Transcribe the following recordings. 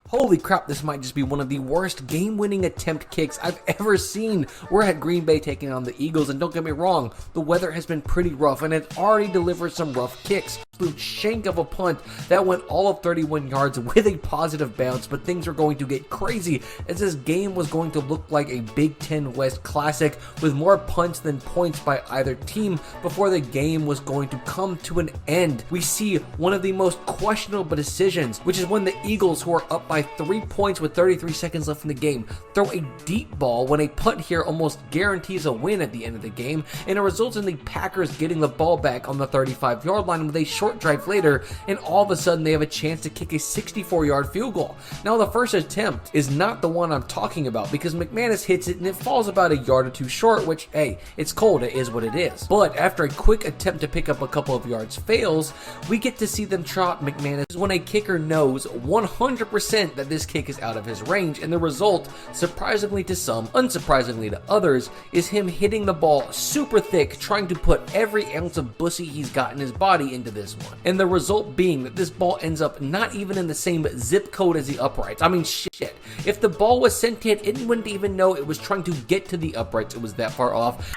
Holy crap, this might just be one of the worst game-winning attempt kicks I've ever seen. We're at Green Bay taking on the Eagles, and don't get me wrong, the weather has been pretty rough, and it already delivered some rough kicks. Absolute shank of a punt that went all of 31 yards with a positive bounce, but things are going to get crazy as this game was going to look like a Big Ten West classic with more punts than points by either team before the game was going to come to an end. We see one of the most questionable decisions, which is when the Eagles, who are up by 3 points with 33 seconds left in the game, throw a deep ball when a punt here almost guarantees a win at the end of the game, and it results in the Packers getting the ball back on the 35-yard line with a short drive later, and all of a sudden they have a chance to kick a 64-yard field goal. Now the first attempt is not the one I'm talking about because McManus hits it and it falls about a yard or two short, which, hey, it's cold, it is what it is. But after a quick attempt to pick up a couple of yards fails, we get to see them trot McManus when a kicker knows 100% that this kick is out of his range, and the result, surprisingly to some, unsurprisingly to others, is him hitting the ball super thick, trying to put every ounce of bussy he's got in his body into this one. And the result being that this ball ends up not even in the same zip code as the uprights. I mean, shit. If the ball was sentient, it wouldn't even know it was trying to get to the uprights. It was that far off.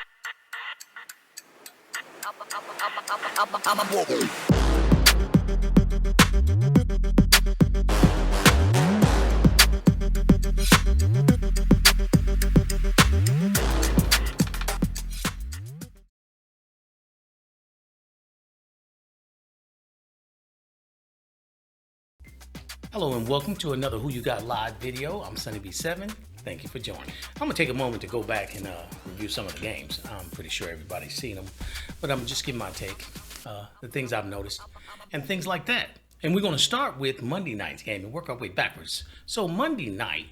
Hello and welcome to another Who You Got Live video. I'm Sun-EB7. Thank you for joining. I'm going to take a moment to go back and review some of the games. I'm pretty sure everybody's seen them, but I'm just giving my take, the things I've noticed, and things like that. And we're going to start with Monday night's game and work our way backwards. So Monday night,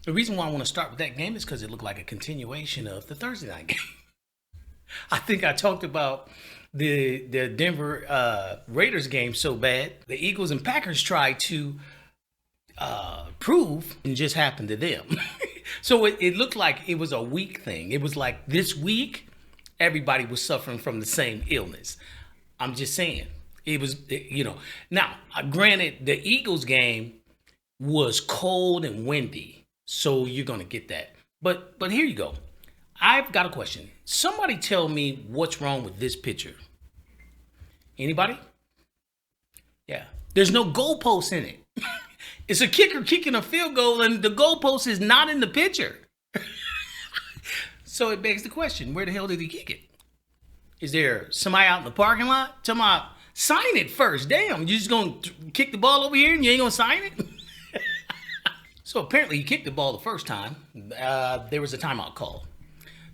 the reason why I want to start with that game is because it looked like a continuation of the Thursday night game. I think I talked about the Denver Raiders game so bad. The Eagles and Packers tried to prove and just happened to them. So it looked like it was a week thing. It was like this week, everybody was suffering from the same illness. I'm just saying. It was, Now, granted, the Eagles game was cold and windy, so you're going to get that. But here you go. I've got a question. Somebody tell me what's wrong with this picture. Anybody? Yeah. There's no goalpost in it. It's a kicker kicking a field goal, and the goalpost is not in the picture. So it begs the question, where the hell did he kick it? Is there somebody out in the parking lot? Talking about, sign it first. Damn, you just going to kick the ball over here and you ain't going to sign it? So apparently he kicked the ball the first time. There was a timeout call.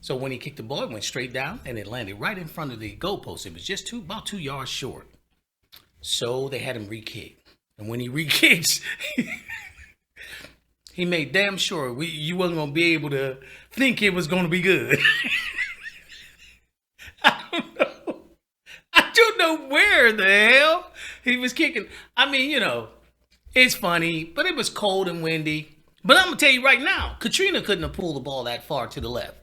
So when he kicked the ball, it went straight down, and it landed right in front of the goalpost. It was just about 2 yards short. So they had him re-kick. And when he re-kicks, he made damn sure you wasn't going to be able to think it was going to be good. I don't know where the hell he was kicking. I mean, it's funny, but it was cold and windy. But I'm going to tell you right now, Katrina couldn't have pulled the ball that far to the left.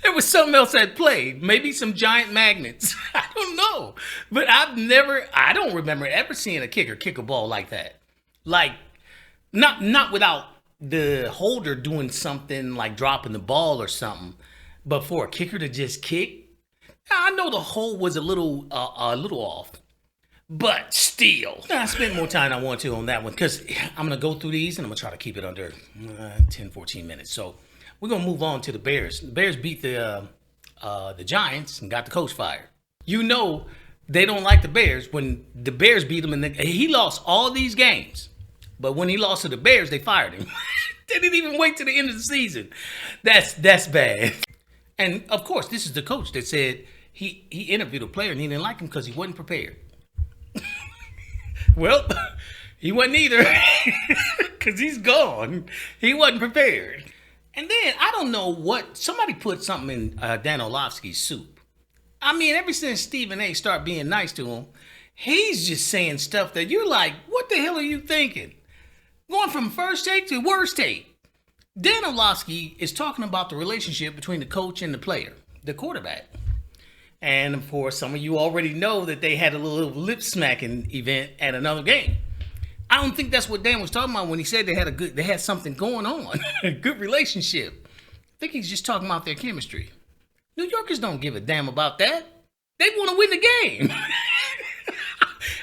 There was something else at play. Maybe some giant magnets. I don't know. But I don't remember ever seeing a kicker kick a ball like that. Like, not without the holder doing something like dropping the ball or something. But for a kicker to just kick, I know the hole was a little off. But still, I spent more time than I want to on that one because I'm going to go through these and I'm going to try to keep it under 10, 14 minutes. So we're going to move on to the Bears. The Bears beat the Giants and got the coach fired. They don't like the Bears when the Bears beat him. He lost all these games. But when he lost to the Bears, they fired him. They didn't even wait to the end of the season. That's bad. And, of course, this is the coach that said he interviewed a player and he didn't like him because he wasn't prepared. Well, he wasn't either because he's gone. He wasn't prepared. And then, I don't know what, somebody put something in Dan Orlovsky's soup. I mean, ever since Stephen A. started being nice to him, he's just saying stuff that you're like, what the hell are you thinking? Going from first take to worst take. Dan Orlovsky is talking about the relationship between the coach and the player, the quarterback. And, of course, some of you already know that they had a little lip-smacking event at another game. I don't think that's what Dan was talking about when he said they had something going on, a good relationship. I think he's just talking about their chemistry. New Yorkers don't give a damn about that. They want to win the game.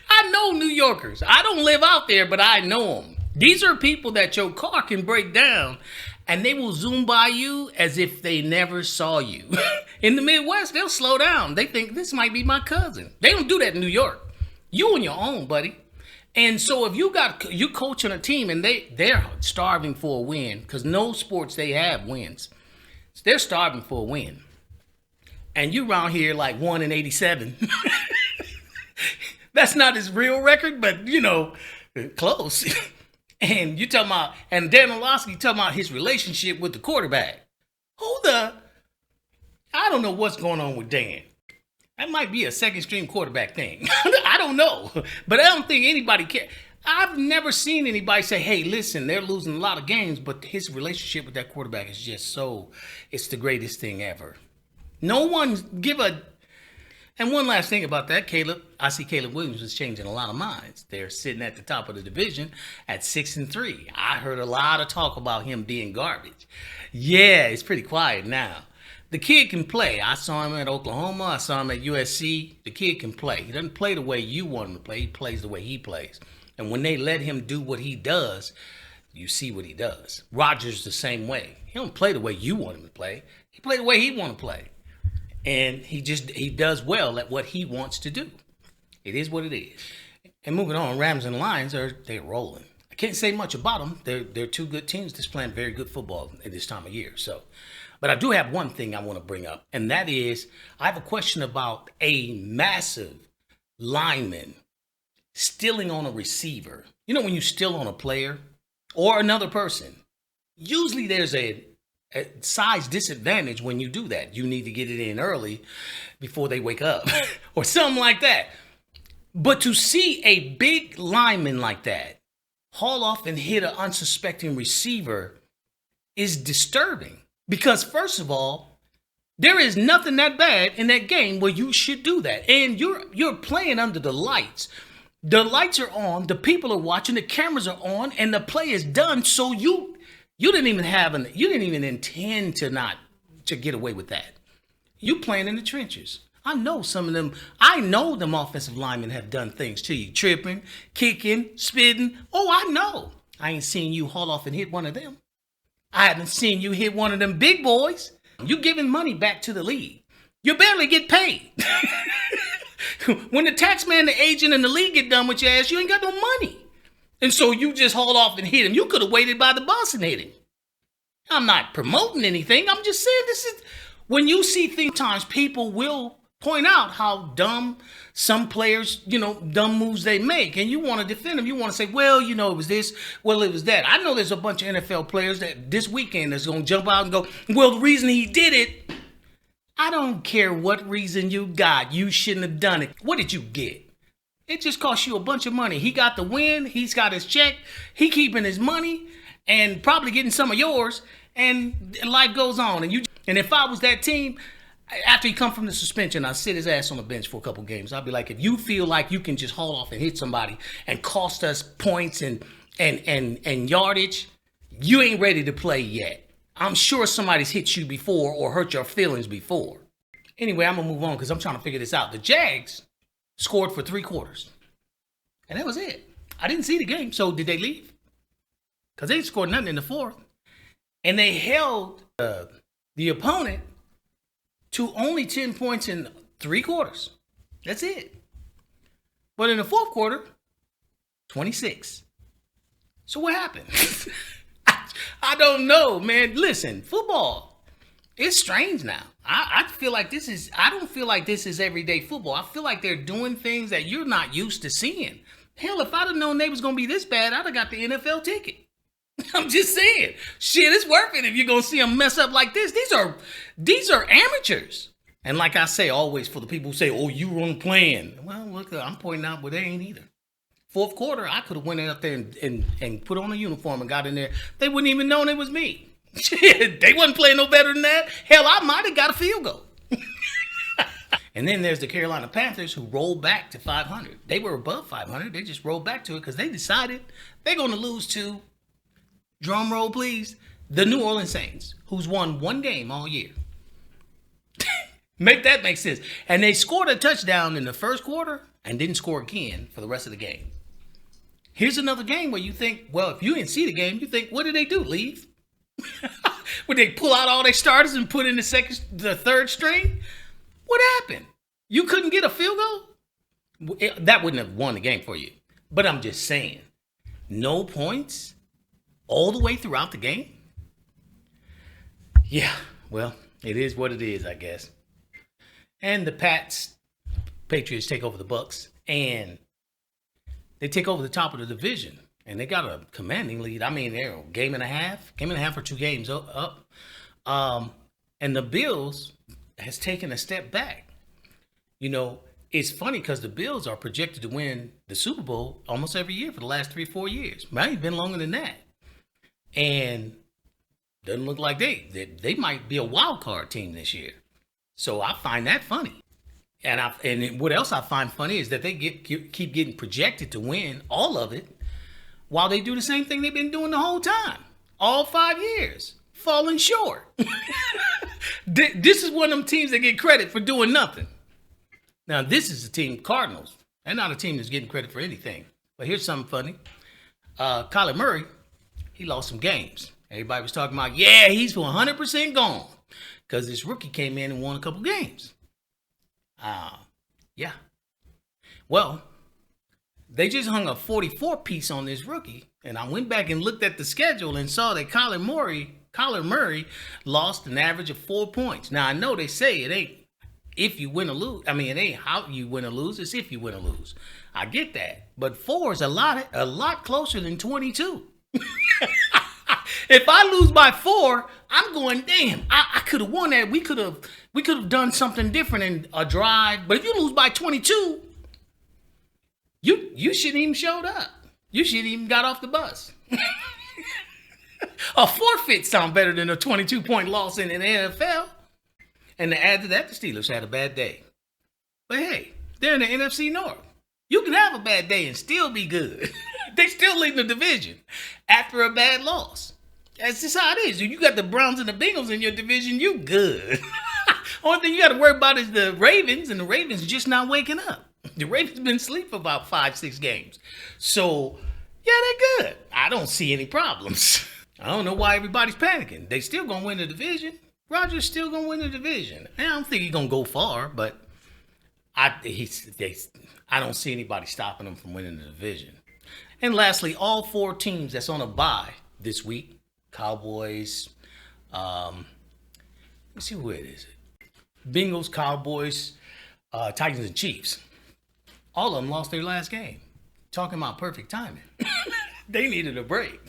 I know New Yorkers. I don't live out there, but I know them. These are people that your car can break down and they will zoom by you as if they never saw you. In the Midwest, they'll slow down. They think this might be my cousin. They don't do that in New York. You on your own, buddy. And so if you coaching a team and they're starving for a win, because no sports they have wins. So they're starving for a win. And you around here like 1-87. That's not his real record, but close. And you talking about, and Dan Orlovsky talking about his relationship with the quarterback. I don't know what's going on with Dan. That might be a second string quarterback thing. I don't know. But I don't think anybody cares. I've never seen anybody say, hey, listen, they're losing a lot of games, but his relationship with that quarterback is just it's the greatest thing ever. No one and one last thing about that, I see Caleb Williams is changing a lot of minds. They're sitting at the top of the division at 6-3. I heard a lot of talk about him being garbage. Yeah, it's pretty quiet now. The kid can play. I saw him at Oklahoma. I saw him at USC. The kid can play. He doesn't play the way you want him to play. He plays the way he plays. And when they let him do what he does, you see what he does. Rodgers the same way. He don't play the way you want him to play. He plays the way he want to play. And he does well at what he wants to do. It is what it is. And moving on, Rams and Lions they're rolling. I can't say much about them. They're two good teams that's playing very good football at this time of year. But I do have one thing I want to bring up, and that is I have a question about a massive lineman stealing on a receiver. You know when you steal on a player or another person, usually there's a size disadvantage when you do that. You need to get it in early before they wake up or something like that. But to see a big lineman like that haul off and hit an unsuspecting receiver is disturbing. Because first of all, there is nothing that bad in that game where you should do that. And you're playing under the lights. The lights are on, the people are watching, the cameras are on, and the play is done. So you didn't even intend to get away with that. You playing in the trenches. I know them offensive linemen have done things to you. Tripping, kicking, spitting. Oh, I know. I ain't seen you haul off and hit one of them. I haven't seen you hit one of them big boys. You giving money back to the league. You barely get paid. When the taxman, the agent, and the league get done with your ass, you ain't got no money. And so you just haul off and hit him. You could have waited by the bus and hit him. I'm not promoting anything. I'm just saying this is, when you see things, times people will point out how dumb some players, dumb moves they make. And you want to defend them. You want to say, well, it was this, well, it was that. I know there's a bunch of NFL players that this weekend is going to jump out and go, well, the reason he did it, I don't care what reason you got. You shouldn't have done it. What did you get? It just cost you a bunch of money. He got the win. He's got his check. He keeping his money and probably getting some of yours. And life goes on. And if I was that team, after he come from the suspension, I'd sit his ass on the bench for a couple games. I'd be like, if you feel like you can just haul off and hit somebody and cost us points and yardage, you ain't ready to play yet. I'm sure somebody's hit you before or hurt your feelings before. Anyway, I'm going to move on because I'm trying to figure this out. The Jags scored for 3 quarters. And that was it. I didn't see the game. So did they leave? Because they didn't score nothing in the 4th. And they held the opponent to only 10 points in 3 quarters. That's it. But in the 4th quarter, 26. So what happened? I don't know, man. Listen, football, it's strange now. I feel like I don't feel like this is everyday football. I feel like they're doing things that you're not used to seeing. Hell, if I'd have known they was going to be this bad, I'd have got the NFL ticket. I'm just saying. Shit, it's worth it if you're going to see them mess up like this. These are amateurs. And like I say, always for the people who say, oh, you wrong playing. Well, look, I'm pointing out, but they ain't either. 4th quarter, I could have went out there and put on a uniform and got in there. They wouldn't even known it was me. Shit, they wasn't playing no better than that. Hell, I might have got a field goal. And then there's the Carolina Panthers who rolled back to 500. They were above 500. They just rolled back to it because they decided they're going to lose to, drum roll please, the New Orleans Saints, who's won one game all year. Make that make sense. And they scored a touchdown in the first quarter and didn't score again for the rest of the game. Here's another game where you think, well, if you didn't see the game, you think, what did they do? Leave? Would they pull out all their starters and put in the third string? What happened? You couldn't get a field goal? That wouldn't have won the game for you. But I'm just saying, no points all the way throughout the game? Yeah, well, it is what it is, I guess. And the Patriots take over the Bucks, and they take over the top of the division. And they got a commanding lead. I mean, they're a game and a half or 2 games up. And the Bills has taken a step back. You know, it's funny because the Bills are projected to win the Super Bowl almost every year for the last 3-4 years. Might have been longer than that. And doesn't look like they might be a wild card team this year. So I find that funny. And what else I find funny is that they keep getting projected to win all of it while they do the same thing they've been doing the whole time. All 5 years. Falling short. This is one of them teams that get credit for doing nothing. Now, this is the team, Cardinals. They're not a team that's getting credit for anything. But here's something funny. Kyler Murray, he lost some games. Everybody was talking about, yeah, he's 100% gone. Because this rookie came in and won a couple games. Yeah. Well, they just hung a 44 piece on this rookie. And I went back and looked at the schedule and saw that Kyler Murray lost an average of 4 points. Now, I know they say it ain't if you win or lose. I mean, it ain't how you win or lose. It's if you win or lose. I get that. But 4 is a lot closer than 22. If I lose by 4, I'm going, damn, I could have won that. We could have done something different in a drive. But if you lose by 22, you shouldn't even showed up. You shouldn't even got off the bus. A forfeit sound better than a 22-point loss in the NFL. And to add to that, the Steelers had a bad day. But hey, they're in the NFC North. You can have a bad day and still be good. They still lead the division after a bad loss. That's just how it is. You got the Browns and the Bengals in your division, you good. Only thing you got to worry about is the Ravens, and the Ravens just not waking up. The Ravens been asleep for about 5-6 games. So, yeah, they're good. I don't see any problems. I don't know why everybody's panicking. They still going to win the division. Rodgers still going to win the division. I don't think he's going to go far, but I don't see anybody stopping him from winning the division. And lastly, all 4 teams that's on a bye this week, Cowboys, let's see who it is. Bengals, Cowboys, Titans, and Chiefs. All of them lost their last game. Talking about perfect timing. They needed a break.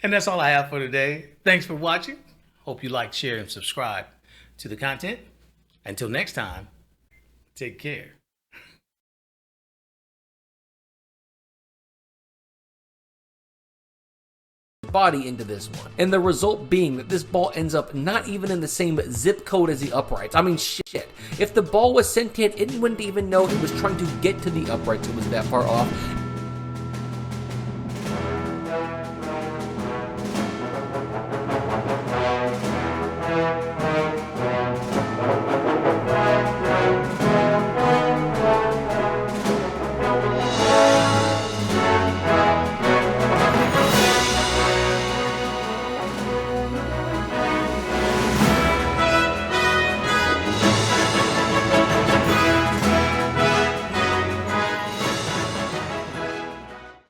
And that's all I have for today. Thanks for watching. Hope you like, share, and subscribe to the content. Until next time, take care. Body into this one, and the result being that this ball ends up not even in the same zip code as the uprights. I mean, shit. If the ball was sentient, it wouldn't even know he was trying to get to the uprights. It was that far off.